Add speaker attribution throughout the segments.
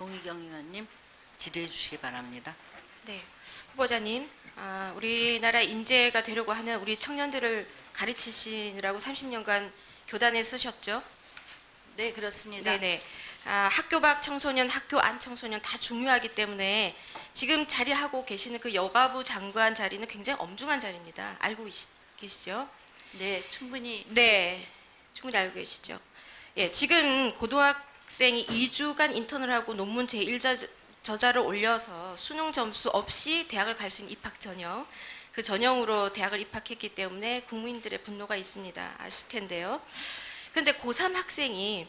Speaker 1: 송희경 의원님 질의해 주시기 바랍니다.
Speaker 2: 네, 후보자님, 우리나라 인재가 되려고 하는 우리 청년들을 가르치시느라고 30년간 교단에 쓰셨죠?
Speaker 1: 네, 그렇습니다.
Speaker 2: 네네. 학교 밖 청소년, 학교 안 청소년 다 중요하기 때문에 지금 자리하고 계시는 그 여가부 장관 자리는 굉장히 엄중한 자리입니다. 알고 계시죠?
Speaker 1: 네, 충분히.
Speaker 2: 네, 충분히 알고 계시죠? 예, 지금 고등학생이 2주간 인턴을 하고 논문 제1저자를 올려서 수능 점수 없이 대학을 갈 수 있는 입학 전형, 그 전형으로 대학을 입학했기 때문에 국민들의 분노가 있습니다. 아실 텐데요. 그런데 고3 학생이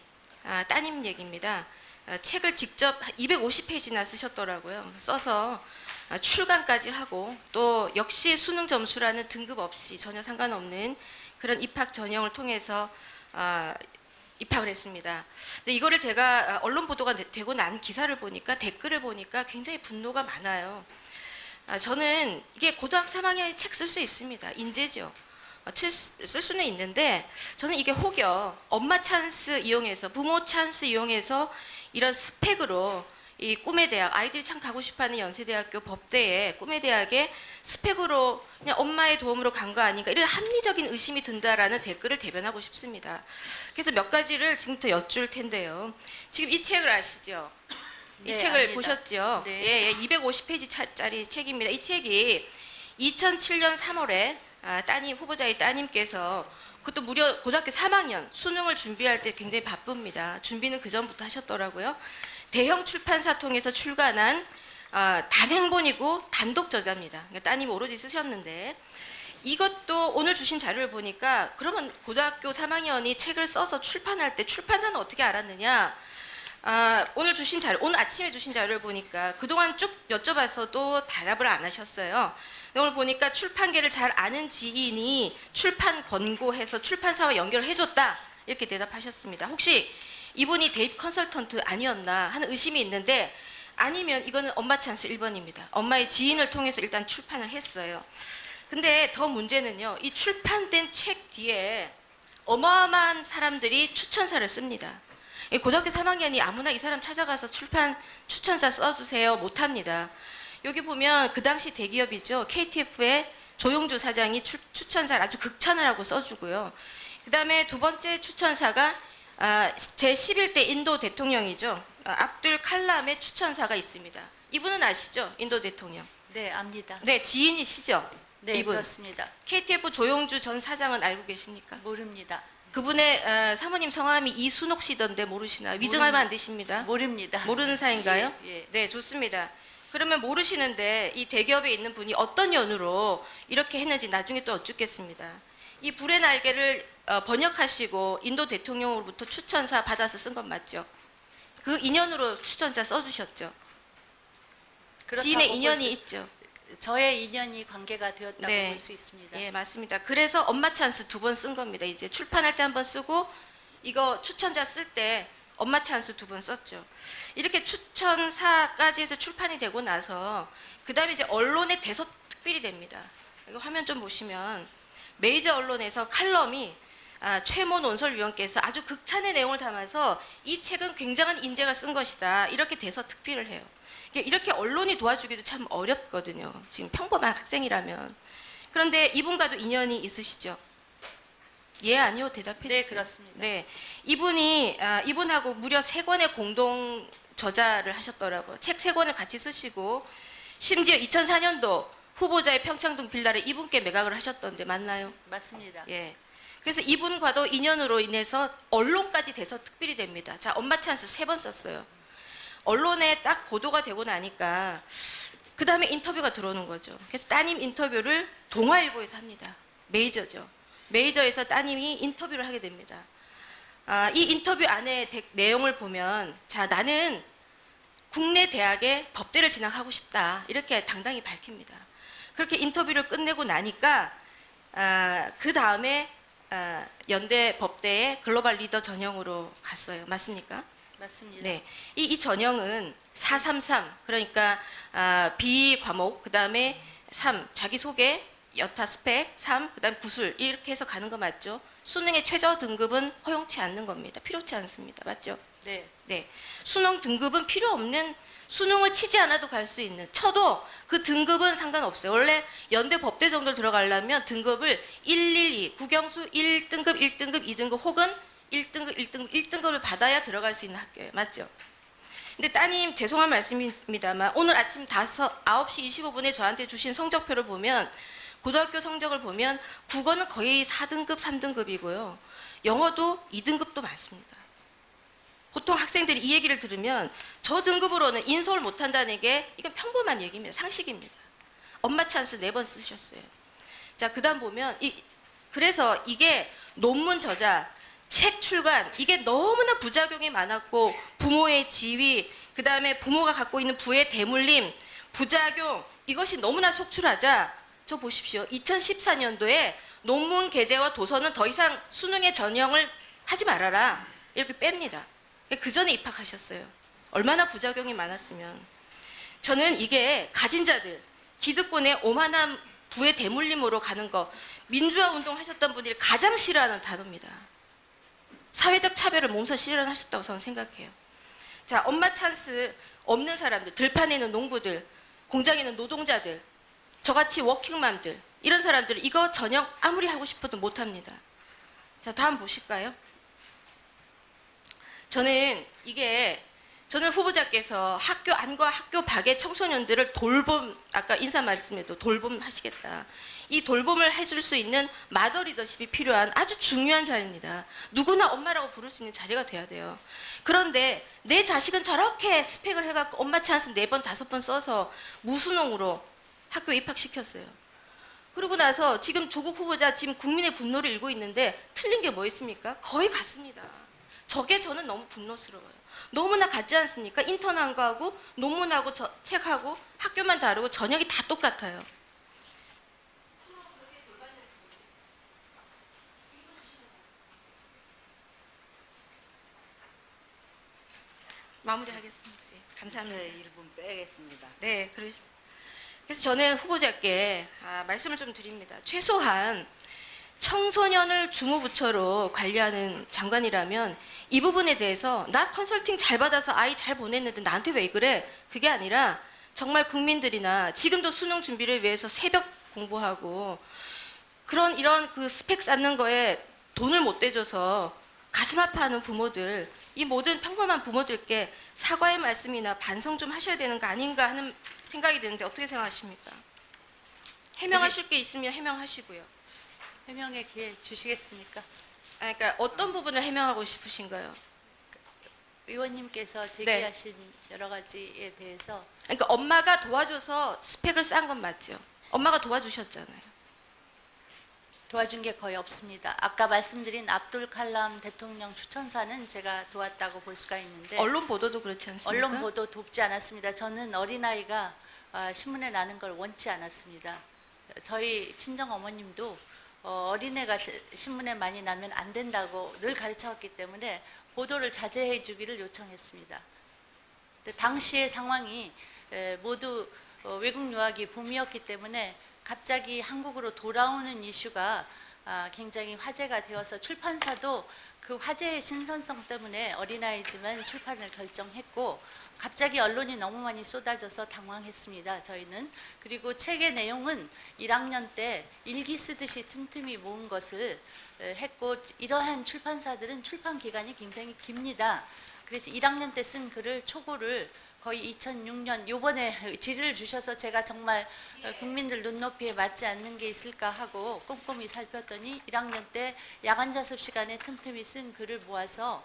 Speaker 2: 따님 얘기입니다. 책을 직접 250페이지나 쓰셨더라고요. 써서 출간까지 하고 또 역시 수능 점수라는 등급 없이 전혀 상관없는 그런 입학 전형을 통해서 입학을 했습니다. 근데 이거를 제가 언론 보도가 되고 난 기사를 보니까 댓글을 보니까 굉장히 분노가 많아요. 저는 이게 고등학교 3학년이 책 쓸 수 있습니다. 인재죠. 쓸 수는 있는데 저는 이게 혹여 엄마 찬스 이용해서 부모 찬스 이용해서 이런 스펙으로 이 꿈의 대학, 아이들이 참 가고 싶어하는 연세대학교 법대에 꿈의 대학에 스펙으로 그냥 엄마의 도움으로 간 거 아닌가 이런 합리적인 의심이 든다라는 댓글을 대변하고 싶습니다. 그래서 몇 가지를 지금부터 여쭐 텐데요. 지금 이 책을 아시죠? 이
Speaker 1: 네,
Speaker 2: 책을
Speaker 1: 압니다.
Speaker 2: 보셨죠?
Speaker 1: 네.
Speaker 2: 예, 250페이지짜리 책입니다. 이 책이 2007년 3월에 따님, 후보자의 따님께서 그것도 무려 고등학교 3학년 수능을 준비할 때 굉장히 바쁩니다. 준비는 그 전부터 하셨더라고요. 대형 출판사 통해서 출간한 단행본이고 단독 저자입니다. 그러니까 따님이 오로지 쓰셨는데 이것도 오늘 주신 자료를 보니까 그러면 고등학교 3학년이 책을 써서 출판할 때 출판사는 어떻게 알았느냐? 오늘 주신 자료, 오늘 아침에 주신 자료를 보니까 그동안 쭉 여쭤봐서도 대답을 안 하셨어요. 오늘 보니까 출판계를 잘 아는 지인이 출판 권고해서 출판사와 연결을 해줬다 이렇게 대답하셨습니다. 혹시 이분이 대입 컨설턴트 아니었나 하는 의심이 있는데 아니면 이거는 엄마 찬스 1번입니다. 엄마의 지인을 통해서 일단 출판을 했어요. 근데 더 문제는요. 이 출판된 책 뒤에 어마어마한 사람들이 추천사를 씁니다. 고등학교 3학년이 아무나 이 사람 찾아가서 출판 추천사 써주세요 못합니다. 여기 보면 그 당시 대기업이죠. KTF의 조용주 사장이 추천사를 아주 극찬을 하고 써주고요. 그 다음에 두 번째 추천사가 제11대 인도 대통령이죠. 압둘 칼람의 추천사가 있습니다. 이분은 아시죠? 인도 대통령.
Speaker 1: 네, 압니다.
Speaker 2: 네, 지인이시죠?
Speaker 1: 네,
Speaker 2: 이분.
Speaker 1: 그렇습니다.
Speaker 2: KTF 조용주 전 사장은 알고 계십니까?
Speaker 1: 모릅니다.
Speaker 2: 그분의 사모님 성함이 이순옥 씨던데 모르시나요? 위증하면 안 되십니다.
Speaker 1: 모릅니다.
Speaker 2: 모르는 사이인가요?
Speaker 1: 예, 예.
Speaker 2: 네, 좋습니다. 그러면 모르시는데 이 대기업에 있는 분이 어떤 연유로 이렇게 했는지 나중에 또 여쭙겠습니다. 이 불의 날개를 번역하시고 인도 대통령으로부터 추천사 받아서 쓴 건 맞죠? 그 인연으로 추천사 써주셨죠? 지인의 인연이 있죠?
Speaker 1: 저의 인연이 관계가 되었다고
Speaker 2: 네.
Speaker 1: 볼 수 있습니다.
Speaker 2: 예, 맞습니다. 그래서 엄마 찬스 2번 쓴 겁니다. 이제 출판할 때 1번 쓰고 이거 추천자 쓸 때 엄마 찬스 2번 썼죠. 이렇게 추천사까지 해서 출판이 되고 나서 그 다음에 이제 언론에 대서 특필이 됩니다. 이거 화면 좀 보시면 메이저 언론에서 칼럼이 최모 논설위원께서 아주 극찬의 내용을 담아서 이 책은 굉장한 인재가 쓴 것이다. 이렇게 대서 특필을 해요. 이렇게 언론이 도와주기도 참 어렵거든요. 지금 평범한 학생이라면. 그런데 이분과도 인연이 있으시죠? 예, 아니요. 대답해 주세요.
Speaker 1: 네, 그렇습니다.
Speaker 2: 네, 이분하고 무려 3권의 공동 저자를 하셨더라고요. 책 3권을 같이 쓰시고 심지어 2004년도 후보자의 평창동 빌라를 이분께 매각을 하셨던데 맞나요?
Speaker 1: 맞습니다.
Speaker 2: 예. 그래서 이분과도 인연으로 인해서 언론까지 돼서 특별히 됩니다. 자, 엄마 찬스 3번 썼어요. 언론에 딱 보도가 되고 나니까 그 다음에 인터뷰가 들어오는 거죠. 그래서 따님 인터뷰를 동아일보에서 합니다. 메이저죠. 메이저에서 따님이 인터뷰를 하게 됩니다. 이 인터뷰 안에 내용을 보면 자, 나는 국내 대학에 법대를 진학하고 싶다. 이렇게 당당히 밝힙니다. 그렇게 인터뷰를 끝내고 나니까 그 다음에 연대 법대에 글로벌 리더 전형으로 갔어요. 맞습니까?
Speaker 1: 맞습니다.
Speaker 2: 네, 이 전형은 433 그러니까 B 과목 그 다음에 3 자기소개 여타 스펙 3, 그다음 구술 이렇게 해서 가는 거 맞죠? 수능의 최저 등급은 허용치 않는 겁니다. 필요치 않습니다. 맞죠?
Speaker 1: 네.
Speaker 2: 네. 수능 등급은 필요 없는 수능을 치지 않아도 갈 수 있는 쳐도 그 등급은 상관없어요. 원래 연대 법대 정도 들어가려면 등급을 112 국영수 1등급, 1등급, 2등급 혹은 1등급, 1등급, 1등급을 받아야 들어갈 수 있는 학교예요. 맞죠? 근데 따님 죄송한 말씀입니다만 오늘 아침 9시 25분에 저한테 주신 성적표를 보면 고등학교 성적을 보면 국어는 거의 4등급, 3등급이고요. 영어도 2등급도 많습니다. 보통 학생들이 이 얘기를 들으면 저 등급으로는 인서울 못한다는 게 이건 평범한 얘기입니다. 상식입니다. 엄마 찬스 4번 쓰셨어요. 자, 그 다음 보면 그래서 이게 논문 저자, 책 출간 이게 너무나 부작용이 많았고 부모의 지위, 그 다음에 부모가 갖고 있는 부의 대물림, 부작용 이것이 너무나 속출하자 저 보십시오. 2014년도에 논문 게재와 도서는 더 이상 수능의 전형을 하지 말아라 이렇게 뺍니다. 그 전에 입학하셨어요. 얼마나 부작용이 많았으면. 저는 이게 가진 자들, 기득권의 오만한 부의 대물림으로 가는 거 민주화 운동 하셨던 분들이 가장 싫어하는 단어입니다. 사회적 차별을 몸소 실현하셨다고 저는 생각해요. 자, 엄마 찬스 없는 사람들, 들판에 있는 농부들, 공장에 있는 노동자들, 저같이 워킹맘들 이런 사람들은 이거 전형 아무리 하고 싶어도 못합니다. 자, 다음 보실까요? 저는 후보자께서 학교 안과 학교 밖의 청소년들을 돌봄, 아까 인사 말씀에도 돌봄 하시겠다. 이 돌봄을 해줄 수 있는 마더 리더십이 필요한 아주 중요한 자리입니다. 누구나 엄마라고 부를 수 있는 자리가 돼야 돼요. 그런데 내 자식은 저렇게 스펙을 해갖고 엄마 찬스 4번, 5번 써서 무수능으로 학교에 입학시켰어요. 그러고 나서 지금 조국 후보자 지금 국민의 분노를 일고 있는데 틀린 게 뭐 있습니까? 거의 같습니다. 저게 저는 너무 분노스러워요. 너무나 같지 않습니까? 인턴한 거하고 논문하고 책하고 학교만 다르고 전형이 다 똑같아요. 마무리하겠습니다. 네, 감사합니다.
Speaker 3: 제 1분 빼겠습니다.
Speaker 2: 네, 그래서 저는 후보자께 말씀을 좀 드립니다. 최소한 청소년을 주무부처로 관리하는 장관이라면 이 부분에 대해서 나 컨설팅 잘 받아서 아이 잘 보냈는데 나한테 왜 그래? 그게 아니라 정말 국민들이나 지금도 수능 준비를 위해서 새벽 공부하고 이런 그 스펙 쌓는 거에 돈을 못 대줘서 가슴 아파하는 부모들, 이 모든 평범한 부모들께 사과의 말씀이나 반성 좀 하셔야 되는 거 아닌가 하는 생각이 드는데 어떻게 생각하십니까? 해명하실 게 있으면 해명하시고요.
Speaker 1: 해명의 기회 주시겠습니까?
Speaker 2: 그러니까 어떤 부분을 해명하고 싶으신가요?
Speaker 1: 의원님께서 제기하신 여러 가지에 대해서
Speaker 2: 그러니까 엄마가 도와줘서 스펙을 쌓은 건 맞죠? 엄마가 도와주셨잖아요.
Speaker 1: 도와준 게 거의 없습니다. 아까 말씀드린 압둘 칼람 대통령 추천사는 제가 도왔다고 볼 수가 있는데
Speaker 2: 언론 보도도 그렇지 않습니까?
Speaker 1: 언론 보도 돕지 않았습니다. 저는 어린아이가 신문에 나는 걸 원치 않았습니다. 저희 친정 어머님도 어린애가 신문에 많이 나면 안 된다고 늘 가르쳐왔기 때문에 보도를 자제해 주기를 요청했습니다. 근데 당시의 상황이 모두 외국 유학이 붐이었기 때문에 갑자기 한국으로 돌아오는 이슈가 굉장히 화제가 되어서 출판사도 그 화제의 신선성 때문에 어린아이지만 출판을 결정했고 갑자기 언론이 너무 많이 쏟아져서 당황했습니다. 저희는. 그리고 책의 내용은 1학년 때 일기 쓰듯이 틈틈이 모은 것을 했고 이러한 출판사들은 출판 기간이 굉장히 깁니다. 그래서 1학년 때 쓴 글을 초고를 거의 2006년 요번에 질의를 주셔서 제가 정말 국민들 눈높이에 맞지 않는 게 있을까 하고 꼼꼼히 살폈더니 1학년 때 야간 자습 시간에 틈틈이 쓴 글을 모아서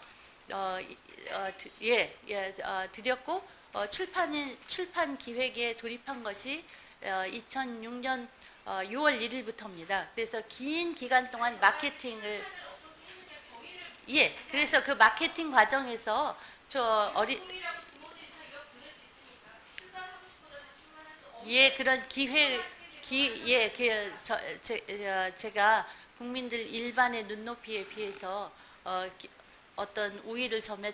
Speaker 1: 드렸고 출판 기획에 돌입한 것이 2006년 6월 1일부터입니다. 그래서 긴 기간 동안 마케팅을 그래서 그 마케팅 과정에서 그런 제가 국민들 일반의 눈높이에 비해서 어떤 우위를 점했